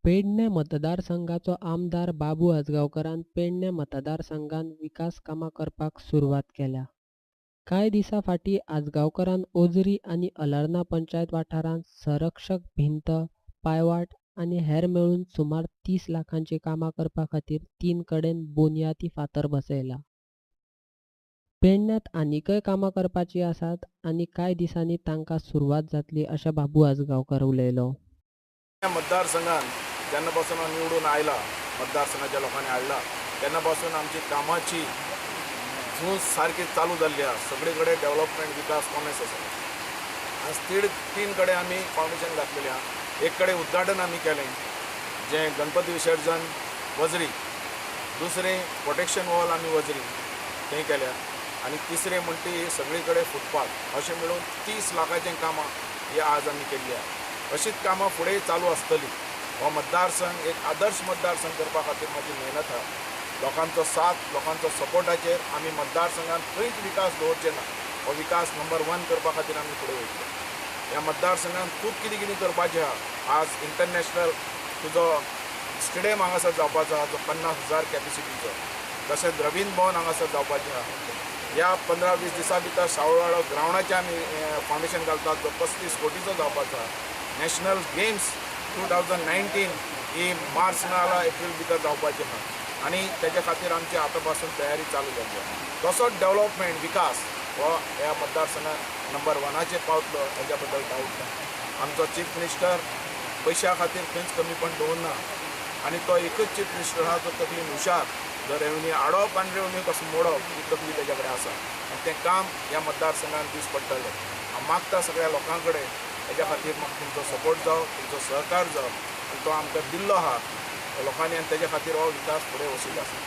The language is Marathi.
पेडणे मतदारसंघाचो आमदार बाबू आजगांवकारान पेडणे मतदारसंघात विकास कामां करपाक सुरवात केल्या. कांय दिसां फाटीं आजगांवकारान ओझरी आनी अलार्ना पंचायत वाठारांत संरक्षक भिंत, पायवाट आनी हेर मेळून सुमार 30 लाखांची कामां करपा खातीर 3 कडेन बुनयादी फातर बसयला. पेडण्यात आनीकय कामां करपाची आसात आनी कांय दिसांनी तांकां सुरवात जातली अशें बाबू आजगांवकार उलयलो. या मतदारसंघात जेन्नापासून हांव निवडून आयला, मतदारसंघाच्या लोकांनी हाडला तेन्नापासून आमची कामाची झूज सारकी चालू जाल्ली आसा. सगळे कडेन डेव्हलपमेंट विकास कॉमेस आसा. आज तीन कडेन आमी फावंडेशन घातलेलें आहा. एक कडेन उद्घाटन आमी केलें जें गणपती विसर्जन वजरी, दुसरें प्रोटेक्शन वॉल आमी वजरी तें केल्या आनी तिसरें म्हणटी सगळे कडेन फुटपाथ अशें मेळून 30 लाखाचें कामां ही आज आमी केल्ली आहा. अशीच कामां फुडें चालू आसतली. हो मतदारसंघ एक आदर्श मतदारसंघ करपा खातीर म्हाजी मेहनत आहा. लोकांचो साथ, लोकांचो सपोर्टाचेर आमी मतदारसंघात खंयच विकास दवरचे ना. हो विकास नंबर 1 करपा खातीर आमी फुडें वयतले. ह्या मतदारसंघात खूब कितें कितें करपाचें आहा. आज इंटरनॅशनल तुजो स्टेडियम हांगासर जावपाचो आहा जो 50,000 कॅपेसिटीचो. तशेंच रवींद्र भवन हांगासर जावपाचें आहा. ह्या 15-20 दिसां भितर सावळवाडो ग्रावंडाचें आमी फावंडेशन घालतात जो 35 कोटीचो जावपाचो आहा. नॅशनल गेम्स 2019 ही मार्च नाजाल्यार एप्रील भितर जावपाची आहा आनी तेच्या खातीर आमची आतां पासून तयारी चालू जाल्ली आहा. तसोच डेव्हलपमेंट विकास हो ह्या मतदारसंघात नंबर 1चेर पावतलो हेच्या बद्दल डावट ना. आमचो चीफ मिनिस्टर पयशा खातीर खंयच कमीपण दवरना आनी तो एकच चीफ मिनिस्टर आहा तो तकलीन हुशार. जर रेवन्यू हाडप आनी रेवन्यू कसो मोडप ही तकली तेच्या कडेन आसा आनी तें काम ह्या मतदारसंघात दीस पडटलें. हांव मागता सगळ्या लोकां कडेन हेच्या खातीर म्हाका तुमचो सपोर्ट जावं, तुमचो सहकार जावं आनी तो आमकां दिल्लो आहा लोकांनी आनी तेच्या खातीर हो विकास फुडें वचूंक आसा.